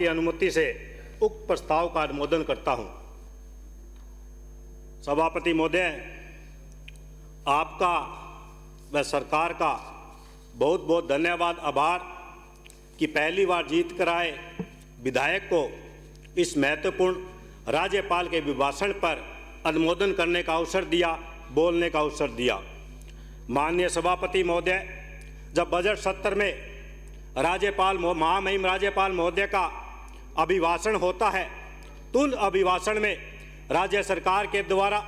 की अनुमति से उक्त प्रस्ताव का अनुमोदन करता हूं। सभापति महोदय, आपका व सरकार का बहुत बहुत धन्यवाद, आभार कि पहली बार जीत कर आए विधायक को इस महत्वपूर्ण राज्यपाल के अभिभाषण पर अनुमोदन करने का अवसर दिया, बोलने का अवसर दिया। माननीय सभापति महोदय, जब बजट सत्र में राज्यपाल महामहिम राज्यपाल महोदय का अभिभाषण होता है तो उन अभिभाषण में राज्य सरकार के द्वारा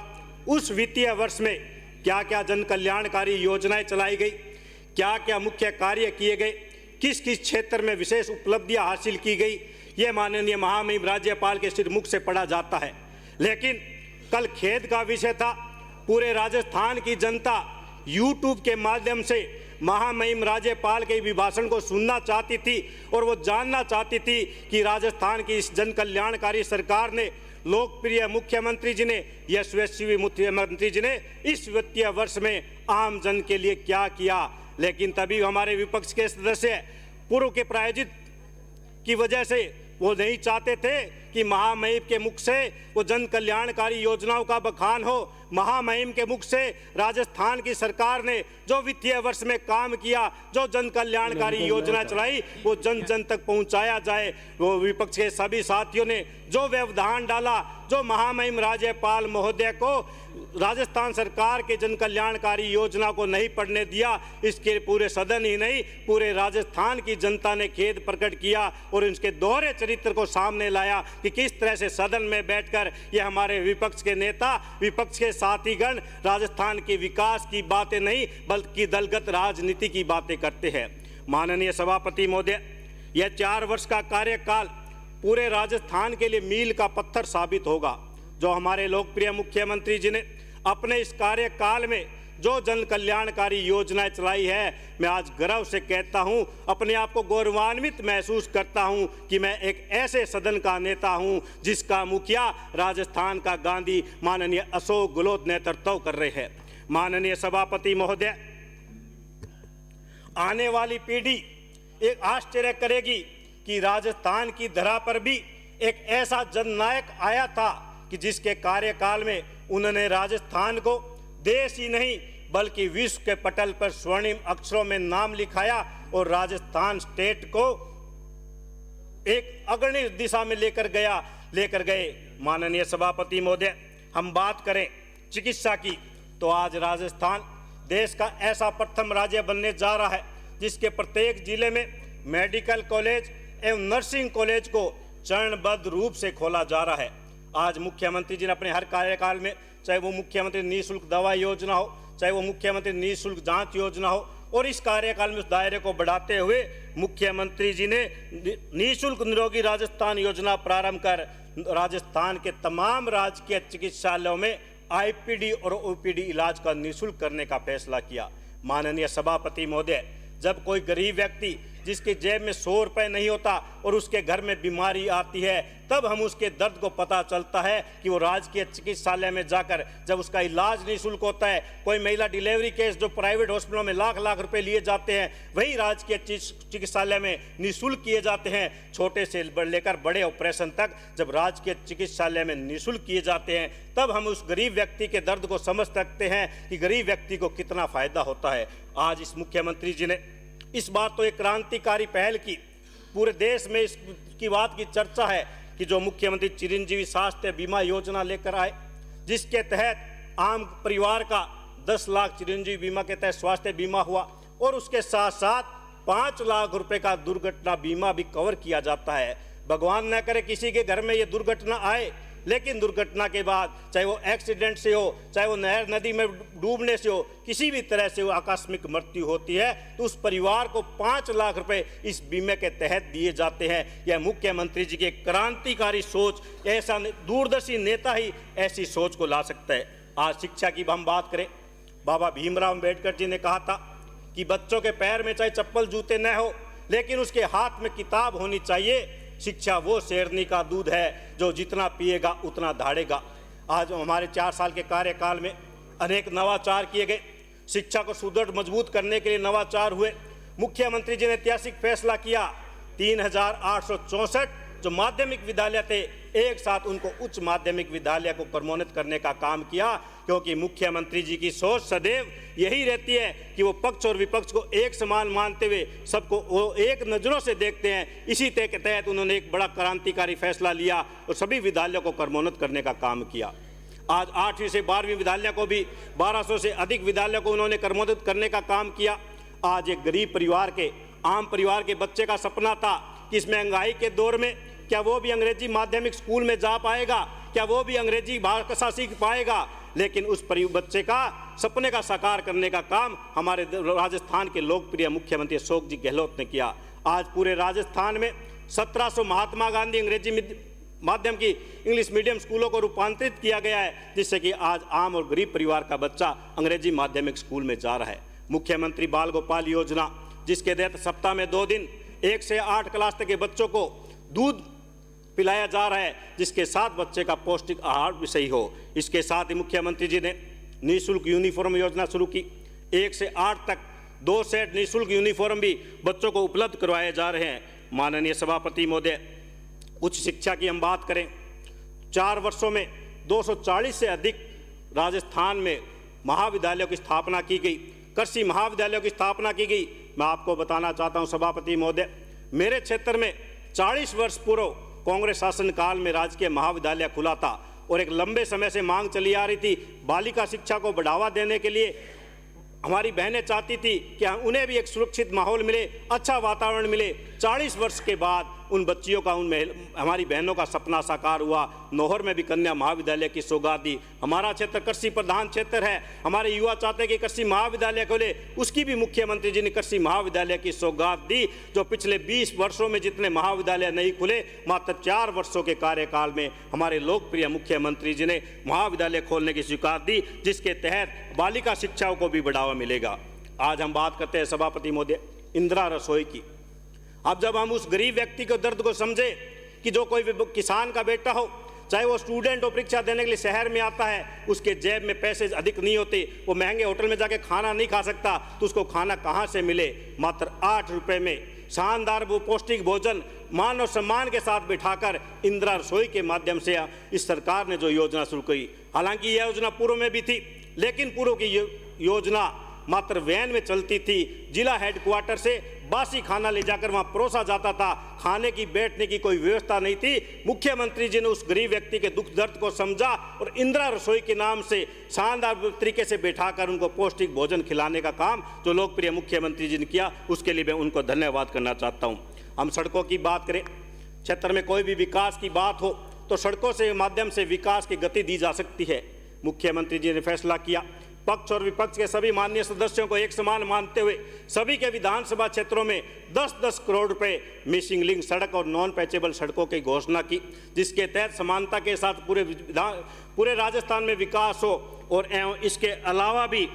उस वित्तीय वर्ष में क्या क्या जन कल्याणकारी योजनाएं चलाई गई, क्या क्या मुख्य कार्य किए गए, किस किस क्षेत्र में विशेष उपलब्धियां हासिल की गई, ये माननीय महामहिम राज्यपाल के श्रीमुख से पढ़ा जाता है। लेकिन कल खेद का विषय था, पूरे राजस्थान की जनता यूट्यूब के माध्यम से महामहिम राज्यपाल के अभिभाषण को सुनना चाहती थी और वो जानना चाहती थी कि राजस्थान की इस जन कल्याणकारी सरकार ने, लोकप्रिय मुख्यमंत्री जी ने, यशस्वी मुख्यमंत्री जी ने इस वित्तीय वर्ष में आम जन के लिए क्या किया। लेकिन तभी हमारे विपक्ष के सदस्य पूर्व के प्रायोजित की वजह से वो नहीं चाहते थे कि महामहिम के मुख से वो जन कल्याणकारी योजनाओं का बखान हो, महामहिम के मुख से राजस्थान की सरकार ने जो वित्तीय वर्ष में काम किया, जो जन कल्याणकारी योजना चलाई, वो जन जन तक पहुंचाया जाए। वो विपक्ष के सभी साथियों ने जो व्यवधान डाला, जो महामहिम राज्यपाल महोदय को राजस्थान सरकार के जन कल्याणकारी योजना को नहीं पढ़ने दिया, इसके पूरे सदन ही नहीं पूरे राजस्थान की जनता ने खेद प्रकट किया और उनके दोहरे चरित्र को सामने लाया कि किस तरह से सदन में बैठकर ये हमारे विपक्ष के नेता, विपक्ष के साथीगण राजस्थान के विकास की बातें नहीं बल्कि दलगत राजनीति की बातें करते हैं। माननीय सभापति महोदय, यह 4 वर्ष का कार्यकाल पूरे राजस्थान के लिए मील का पत्थर साबित होगा। जो हमारे लोकप्रिय मुख्यमंत्री जी ने अपने इस कार्यकाल में जो जन कल्याणकारी योजनाएं चलाई है, मैं आज गर्व से कहता हूं, अपने आप को गौरवान्वित महसूस करता हूं कि मैं एक ऐसे सदन का नेता हूं जिसका मुखिया राजस्थान का गांधी माननीय अशोक गहलोत नेतृत्व कर रहे हैं। माननीय सभापति महोदय, आने वाली पीढ़ी एक आश्चर्य करेगी कि राजस्थान की धरा पर भी एक ऐसा जननायक आया था कि जिसके कार्यकाल में उन्होंने राजस्थान को देश ही नहीं बल्कि विश्व के पटल पर स्वर्णिम अक्षरों में नाम लिखाया और राजस्थान स्टेट को एक अग्रणी दिशा में लेकर गए। माननीय सभापति महोदय, हम बात करें चिकित्सा की तो आज राजस्थान देश का ऐसा प्रथम राज्य बनने जा रहा है जिसके प्रत्येक जिले में मेडिकल कॉलेज एवं नर्सिंग कॉलेज को चरणबद्ध रूप से खोला जा रहा है। आज मुख्यमंत्री जी ने अपने हर कार्यकाल में, चाहे वो मुख्यमंत्री निःशुल्क दवा योजना हो, चाहे वो मुख्यमंत्री निःशुल्क जांच योजना हो, और इस कार्यकाल में उस दायरे को बढ़ाते हुए मुख्यमंत्री जी ने निःशुल्क निरोगी राजस्थान योजना प्रारंभ कर राजस्थान के तमाम राजकीय चिकित्सालयों में आईपीडी और ओपीडी इलाज का निःशुल्क करने का फैसला किया। माननीय सभापति महोदय, जब कोई गरीब व्यक्ति जिसके जेब में 100 रुपये नहीं होता और उसके घर में बीमारी आती है, तब हम उसके दर्द को पता चलता है कि वो राजकीय चिकित्सालय में जाकर जब उसका इलाज निःशुल्क होता है। कोई महिला डिलीवरी केस जो प्राइवेट हॉस्पिटलों में लाख लाख रुपए लिए जाते हैं, वही राजकीय चिकित्सालय में निःशुल्क किए जाते हैं। छोटे से लेकर बड़े ऑपरेशन तक जब राजकीय चिकित्सालय में निःशुल्क किए जाते हैं, तब हम उस गरीब व्यक्ति के दर्द को समझ सकते हैं कि गरीब व्यक्ति को कितना फायदा होता है। आज इस मुख्यमंत्री जी ने इस बार तो एक क्रांतिकारी पहल की, पूरे देश में इसकी बात की चर्चा है कि जो मुख्यमंत्री चिरंजीवी स्वास्थ्य बीमा योजना लेकर आए, जिसके तहत आम परिवार का 10 लाख चिरंजीवी बीमा के तहत स्वास्थ्य बीमा हुआ और उसके साथ साथ 5 लाख रुपए का दुर्घटना बीमा भी कवर किया जाता है। भगवान न करे किसी के घर में ये दुर्घटना आए, लेकिन दुर्घटना के बाद चाहे वो एक्सीडेंट से हो, चाहे वो नहर नदी में डूबने से हो, किसी भी तरह से वो आकस्मिक मृत्यु होती है तो उस परिवार को 5 लाख रुपए इस बीमे के तहत दिए जाते हैं। यह मुख्यमंत्री जी की क्रांतिकारी सोच, ऐसा दूरदर्शी नेता ही ऐसी सोच को ला सकता है। आज शिक्षा की हम बात करें, बाबा भीमराव अम्बेडकर जी ने कहा था कि बच्चों के पैर में चाहे चप्पल जूते न हो लेकिन उसके हाथ में किताब होनी चाहिए। शिक्षा वो शेरनी का दूध है जो जितना पिएगा उतना दहाड़ेगा। आज हमारे 4 साल के कार्यकाल में अनेक नवाचार किए गए, शिक्षा को सुदृढ़ मजबूत करने के लिए नवाचार हुए। मुख्यमंत्री जी ने ऐतिहासिक फैसला किया, 3864 जो माध्यमिक विद्यालय थे एक साथ उनको उच्च माध्यमिक विद्यालय को क्रमोन्नत करने का काम किया, क्योंकि मुख्यमंत्री जी की सोच सदैव यही रहती है कि वो पक्ष और विपक्ष को एक समान मानते हुए सबको वो एक नज़रों से देखते हैं। इसी के तहत उन्होंने एक बड़ा क्रांतिकारी फैसला लिया और सभी विद्यालयों को क्रमोन्नत करने का काम किया। आज 8वीं से 12वीं विद्यालय को भी 1200 से अधिक विद्यालयों को उन्होंने क्रमोन्नत करने का काम किया। आज एक गरीब परिवार के, आम परिवार के बच्चे का सपना था कि इस महंगाई के दौर में क्या वो भी अंग्रेजी माध्यमिक स्कूल में जा पाएगा, क्या वो भी अंग्रेजी भाषा सीख पाएगा। लेकिन उस बच्चे का सपने का साकार करने का काम हमारे राजस्थान के लोकप्रिय मुख्यमंत्री अशोक जी गहलोत ने किया। आज पूरे राजस्थान में 1700 महात्मा गांधी अंग्रेजी माध्यम की इंग्लिश मीडियम स्कूलों को रूपांतरित किया गया है, जिससे कि आज आम और गरीब परिवार का बच्चा अंग्रेजी माध्यमिक स्कूल में जा रहा है। मुख्यमंत्री बाल गोपाल योजना, जिसके तहत सप्ताह में 2 दिन 1 से 8 क्लास तक के बच्चों को दूध पिलाया जा रहा है, जिसके साथ बच्चे का पौष्टिक आहार भी सही हो। इसके साथ ही मुख्यमंत्री जी ने निःशुल्क यूनिफॉर्म योजना शुरू की। 1 से 8 तक 2 सेट निःशुल्क यूनिफॉर्म भी बच्चों को उपलब्ध करवाए जा रहे हैं। माननीय सभापति महोदय, उच्च शिक्षा की हम बात करें, 4 वर्षों में 240 से अधिक राजस्थान में महाविद्यालयों की स्थापना की गई, कृषि महाविद्यालयों की स्थापना की गई। मैं आपको बताना चाहता हूं सभापति महोदय, मेरे क्षेत्र में 40 वर्ष पूर्व कांग्रेस शासनकाल में राजकीय महाविद्यालय खुला था और एक लंबे समय से मांग चली आ रही थी। बालिका शिक्षा को बढ़ावा देने के लिए हमारी बहनें चाहती थी कि उन्हें भी एक सुरक्षित माहौल मिले, अच्छा वातावरण मिले। 40 वर्ष के बाद उन बच्चियों का, हमारी बहनों का सपना साकार हुआ। नौहर में भी कन्या महाविद्यालय की सौगात दी। हमारा क्षेत्र कृषि प्रधान क्षेत्र है, हमारे युवा चाहते हैं कि कृषि महाविद्यालय खोले, उसकी भी मुख्यमंत्री जी ने कृषि महाविद्यालय की सौगात दी। जो पिछले 20 वर्षों में जितने महाविद्यालय नहीं खुले, मात्र 4 वर्षों के कार्यकाल में हमारे लोकप्रिय मुख्यमंत्री जी ने महाविद्यालय खोलने की स्वीकृति दी, जिसके तहत बालिका शिक्षाओं को भी बढ़ावा मिलेगा। आज हम बात करते हैं सभापति महोदय इंदिरा रसोई की। अब जब हम उस गरीब व्यक्ति के दर्द को समझे कि जो कोई किसान का बेटा हो, चाहे वो स्टूडेंट हो, परीक्षा देने के लिए शहर में आता है, उसके जेब में पैसे अधिक नहीं होते, वो महंगे होटल में जाके खाना नहीं खा सकता, तो उसको खाना कहाँ से मिले। मात्र 8 रुपये में शानदार वो पौष्टिक भोजन मान और सम्मान के साथ बिठाकर इंदिरा रसोई के माध्यम से इस सरकार ने जो योजना शुरू की। हालांकि यह योजना पूर्व में भी थी, लेकिन पूर्व की योजना मात्र वैन में चलती थी। जिला हेडक्वार्टर से बासी खाना ले जाकर वहां परोसा जाता था, खाने की बैठने की कोई व्यवस्था नहीं थी। मुख्यमंत्री जी ने उस गरीब व्यक्ति के दुख दर्द को समझा और इंदिरा रसोई के नाम से शानदार तरीके से बैठाकर उनको पौष्टिक भोजन खिलाने का काम जो लोकप्रिय मुख्यमंत्री जी ने किया, उसके लिए मैं उनको धन्यवाद करना चाहता हूँ। हम सड़कों की बात करें, क्षेत्र में कोई भी विकास की बात हो तो सड़कों से माध्यम से विकास की गति दी जा सकती है। मुख्यमंत्री जी ने फैसला किया, पक्ष और विपक्ष के सभी माननीय सदस्यों को एक समान मानते हुए सभी के विधानसभा क्षेत्रों में 10-10 करोड़ रुपए मिसिंग लिंक सड़क और नॉन पैचेबल सड़कों की घोषणा की, जिसके तहत समानता के साथ पूरे राजस्थान में विकास हो। और इसके अलावा भी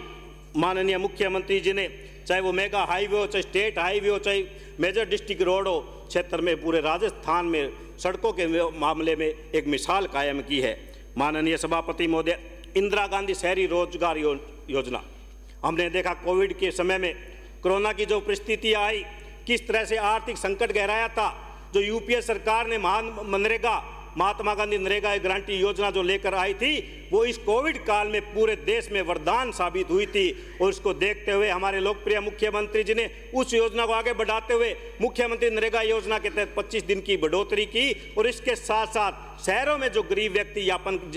माननीय मुख्यमंत्री जी ने, चाहे वो मेगा हाईवे हो, चाहे स्टेट हाईवे हो, चाहे मेजर डिस्ट्रिक्ट रोड हो, क्षेत्र में पूरे राजस्थान में सड़कों के मामले में एक मिसाल कायम की है। माननीय सभापति महोदय, इंदिरा गांधी शहरी रोजगार योजना, हमने देखा कोविड के समय में कोरोना की जो परिस्थिति आई, किस तरह से आर्थिक संकट गहराया था। जो यूपीए सरकार ने महात्मा गांधी नरेगा गारंटी योजना जो लेकर आई थी, वो इस कोविड काल में पूरे देश में वरदान साबित हुई थी। और इसको देखते हुए हमारे लोकप्रिय मुख्यमंत्री जी ने उस योजना को आगे बढ़ाते हुए मुख्यमंत्री नरेगा योजना के तहत 25 दिन की बढ़ोतरी की। और इसके साथ साथ शहरों में जो गरीब व्यक्ति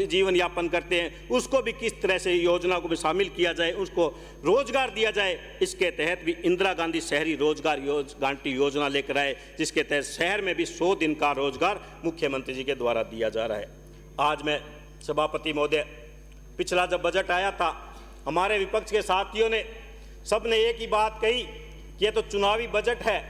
जीवन यापन करते हैं, उसको भी किस तरह से योजना को भी शामिल किया जाए, उसको रोजगार दिया जाए। इसके तहत भी इंदिरा गांधी शहरी रोजगार गारंटी योजना लेकर आए, जिसके तहत शहर में भी 100 दिन का रोजगार मुख्यमंत्री जी के द्वारा दिया जा रहा है। आज मैं सभापति महोदय, पिछला जब बजट आया था, हमारे विपक्ष के साथियों ने सबने एक ही बात कही कि ये तो चुनावी बजट है,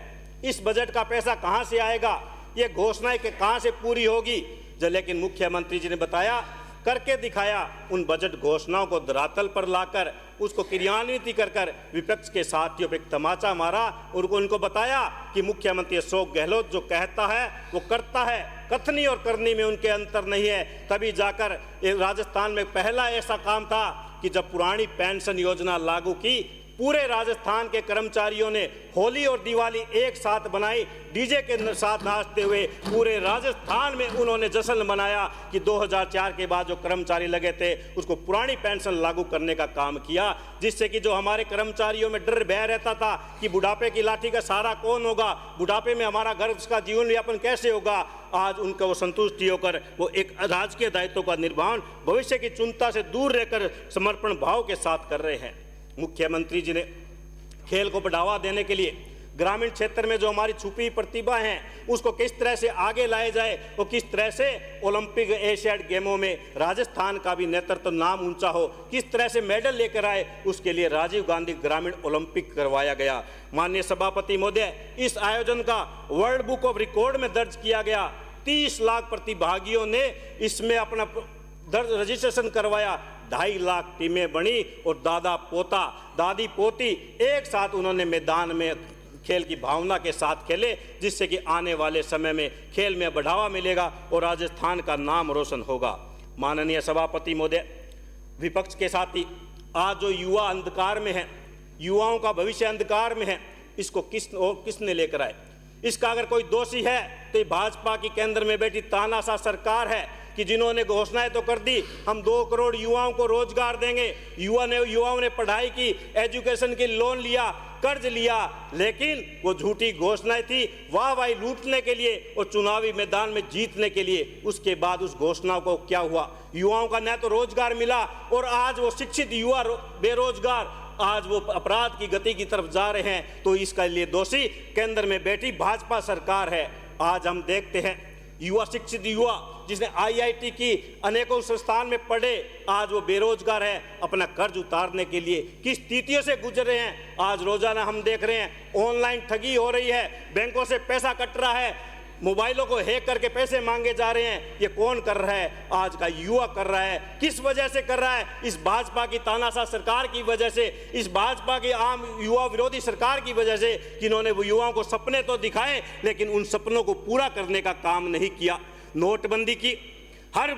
इस बजट का पैसा कहाँ से आएगा, ये घोषणाएं कि कहाँ से पूरी होगी। लेकिन मुख्यमंत्री जी ने बताया, करके दिखाया, उन बजट घोषणाओं को धरातल पर लाकर उसको क्रियान्वित कर विपक्ष के साथियों पर एक तमाचा मारा और उनको बताया कि मुख्यमंत्री अशोक गहलोत जो कहता है वो करता है, कथनी और करनी में उनके अंतर नहीं है। तभी जाकर राजस्थान में पहला ऐसा काम था कि जब पुरानी पेंशन योजना लागू की, पूरे राजस्थान के कर्मचारियों ने होली और दिवाली एक साथ बनाई, डीजे के साथ नाचते हुए पूरे राजस्थान में उन्होंने जश्न मनाया कि 2004 के बाद जो कर्मचारी लगे थे उसको पुरानी पेंशन लागू करने का काम किया, जिससे कि जो हमारे कर्मचारियों में डर भय रहता था कि बुढ़ापे की लाठी का सहारा कौन होगा, बुढ़ापे में हमारा घर का जीवन यापन कैसे होगा, आज उनका वो संतुष्टि होकर वो एक राजकीय दायित्व का निर्वहन भविष्य की चिंता से दूर रहकर समर्पण भाव के साथ कर रहे हैं। मुख्यमंत्री जी ने खेल को बढ़ावा देने के लिए ग्रामीण क्षेत्र में जो हमारी छुपी प्रतिभा हैं उसको किस तरह से आगे लाए जाए और किस तरह से ओलंपिक एशियाड गेमों में राजस्थान का भी नेतृत्व नाम ऊंचा हो, किस तरह से मेडल लेकर आए, उसके लिए राजीव गांधी ग्रामीण ओलंपिक करवाया गया। माननीय सभापति महोदय, इस आयोजन का वर्ल्ड बुक ऑफ रिकॉर्ड में दर्ज किया गया। 30 लाख प्रतिभागियों ने इसमें अपना रजिस्ट्रेशन करवाया, 2.5 लाख टीमें बनी और दादा पोता दादी पोती एक साथ उन्होंने मैदान में खेल की भावना के साथ खेले, जिससे कि आने वाले समय में खेल में बढ़ावा मिलेगा और राजस्थान का नाम रोशन होगा। माननीय सभापति महोदय, विपक्ष के साथी आज जो युवा अंधकार में है, युवाओं का भविष्य अंधकार में है, इसको किसने लेकर आए? इसका अगर कोई दोषी है तो ये भाजपा की केंद्र में बैठी तानाशाह सरकार है कि जिन्होंने घोषणाएं तो कर दी, हम 2 करोड़ युवाओं को रोजगार देंगे, युवाओं ने पढ़ाई की, एजुकेशन की लोन लिया, कर्ज लिया, लेकिन वो झूठी घोषणाएं थी वाहवाही लूटने के लिए और चुनावी मैदान में जीतने के लिए। उसके बाद उस घोषणा को क्या हुआ? युवाओं का न तो रोजगार मिला और आज वो शिक्षित युवा बेरोजगार, आज वो अपराध की गति की तरफ जा रहे हैं। तो इसका लिए दोषी केंद्र में बैठी भाजपा सरकार है। आज हम देखते हैं युवा, शिक्षित युवा जिसने IIT की अनेकों संस्थान में पढ़े, आज वो बेरोजगार है, अपना कर्ज उतारने के लिए किस स्थितियों से गुजर रहे हैं। आज रोजाना हम देख रहे हैं ऑनलाइन ठगी हो रही है, बैंकों से पैसा कट रहा है, मोबाइलों को हैक करके पैसे मांगे जा रहे हैं। ये कौन कर रहा है? आज का युवा कर रहा है। किस वजह से कर रहा है? इस भाजपा की तानाशाह सरकार की वजह से, इस भाजपा की आम युवा विरोधी सरकार की वजह से, जिन्होंने वो युवाओं को सपने तो दिखाए लेकिन उन सपनों को पूरा करने का काम नहीं किया। नोटबंदी की हर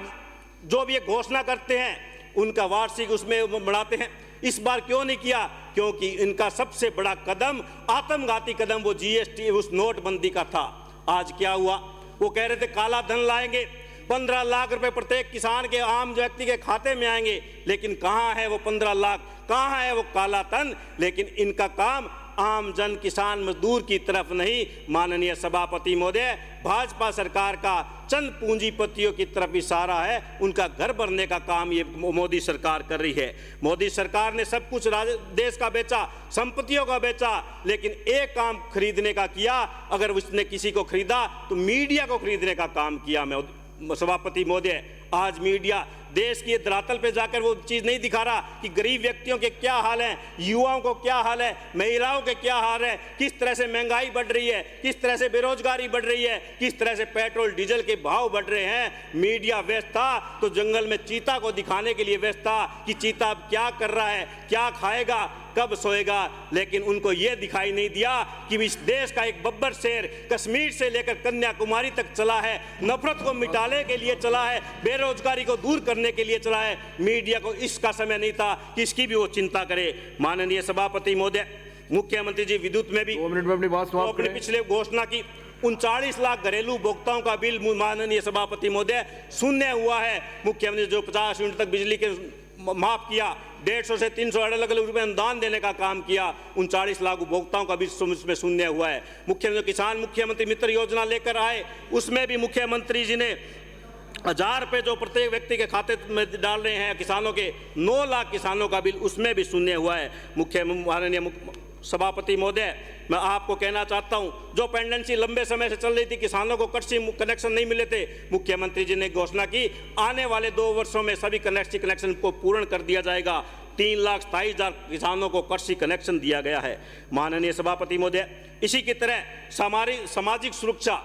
जो भी ये घोषणा करते हैं उनका वार्षिक उसमें बढ़ाते हैं, इस बार क्यों नहीं किया? क्योंकि इनका सबसे बड़ा कदम, आत्मघाती कदम वो GST उस नोटबंदी का था। आज क्या हुआ? वो कह रहे थे काला धन लाएंगे, 15 लाख रुपए प्रत्येक किसान के, आम व्यक्ति के खाते में आएंगे, लेकिन कहाँ है वो 15 लाख, कहाँ है वो काला धन? लेकिन इनका काम आम जन, किसान, मजदूर की तरफ नहीं। माननीय सभापति महोदय, भाजपा सरकार का चंद पूंजीपतियों की तरफ इशारा है, उनका घर भरने का काम ये मोदी सरकार कर रही है। मोदी सरकार ने सब कुछ देश का बेचा, संपत्तियों का बेचा, लेकिन एक काम खरीदने का किया। अगर उसने किसी को खरीदा तो मीडिया को खरीदने का काम किया। मैं सभापति महोदय, आज मीडिया देश की धरातल पे जाकर वो चीज़ नहीं दिखा रहा कि गरीब व्यक्तियों के क्या हाल हैं, युवाओं को क्या हाल है, महिलाओं के क्या हाल है, किस तरह से महंगाई बढ़ रही है, किस तरह से बेरोजगारी बढ़ रही है, किस तरह से पेट्रोल डीजल के भाव बढ़ रहे हैं। मीडिया व्यस्त था तो जंगल में चीता को दिखाने के लिए व्यस्त था कि चीता अब क्या कर रहा है, क्या खाएगा, कब सोएगा, लेकिन उनको ये दिखाई नहीं दिया कि इस देश का एक बब्बर शेर कश्मीर से लेकर कन्याकुमारी तक चला है, नफरत को मिटाने के लिए चला है, बेरोजगारी को दूर करने के लिए चला है। मीडिया को इसका समय नहीं था कि इसकी भी वो चिंता करे। माननीय सभापति महोदय, मुख्यमंत्री जी विद्युत में भी 2 मिनट में अपनी बात समाप्त अपने पिछले घोषणा की 39 लाख घरेलू उपभोक्ताओं का बिल माननीय सभापति महोदय शून्य हुआ है। मुख्यमंत्री जो 50 यूनिट तक बिजली के माफ किया, 150 से 300 अलग अलग रुपए अनुदान देने का काम किया, 39 लाख उपभोक्ताओं का भी इसमें शून्य हुआ है। मुख्यमंत्री किसान मुख्यमंत्री मित्र योजना लेकर आए, उसमें भी मुख्यमंत्री जी ने 1000 रुपये जो प्रत्येक व्यक्ति के खाते में डाल रहे हैं किसानों के, 9 लाख किसानों का बिल उसमें भी शून्य हुआ है। माननीय सभापति महोदय, मैं आपको कहना चाहता हूं, जो पेंडेंसी लंबे समय से चल रही थी, किसानों को कृषि कनेक्शन नहीं मिले थे, मुख्यमंत्री जी ने घोषणा की आने वाले 2 वर्षों में सभी कृषि कनेक्शन को पूर्ण कर दिया जाएगा। 3,27,000 किसानों को कृषि कनेक्शन दिया गया है। माननीय सभापति महोदय, इसी की तरह सामाजिक सुरक्षा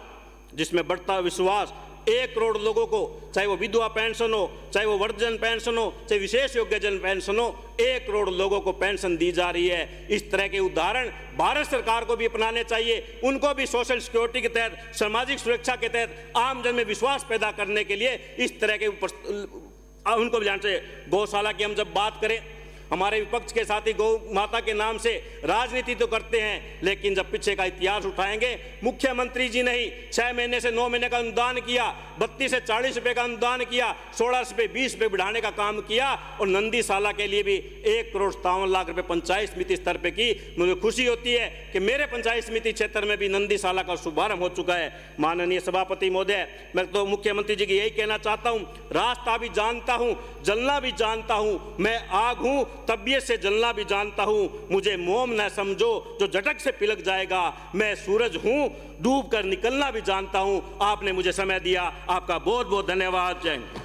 जिसमें बढ़ता विश्वास, 1 करोड़ लोगों को, चाहे वो विधवा पेंशन हो, चाहे वो वृद्धजन पेंशन हो, चाहे विशेष योग्यजन पेंशन हो, 1 करोड़ लोगों को पेंशन दी जा रही है। इस तरह के उदाहरण भारत सरकार को भी अपनाने चाहिए। उनको भी सोशल सिक्योरिटी के तहत, सामाजिक सुरक्षा के तहत आम जन में विश्वास पैदा करने के लिए इस तरह के उनको भी जानते चाहिए। गौशाला की हम जब बात करें हमारे विपक्ष के साथी गौ माता के नाम से राजनीति तो करते हैं, लेकिन जब पीछे का इतिहास उठाएंगे, मुख्यमंत्री जी ने ही 6 महीने से 9 महीने का अनुदान किया, 32 से 40 रुपए का अनुदान किया, 16 से 20 रुपए बढ़ाने का काम किया, और नंदीशाला के लिए भी 1,57,00,000 रुपए पंचायत समिति स्तर पे की। मुझे खुशी होती है कि मेरे पंचायत समिति क्षेत्र में भी नंदीशाला का शुभारंभ हो चुका है। माननीय सभापति महोदय, मैं तो मुख्यमंत्री जी की यही कहना चाहता हूं, रास्ता भी जानता हूं, जलना भी जानता हूं, मैं आग हूं, तबीयत से जलना भी जानता हूं, मुझे मोम न समझो जो झटक से पिलक जाएगा, मैं सूरज हूं, डूब कर निकलना भी जानता हूं। आपने मुझे समय दिया, आपका बहुत बहुत धन्यवाद। जय हिंद।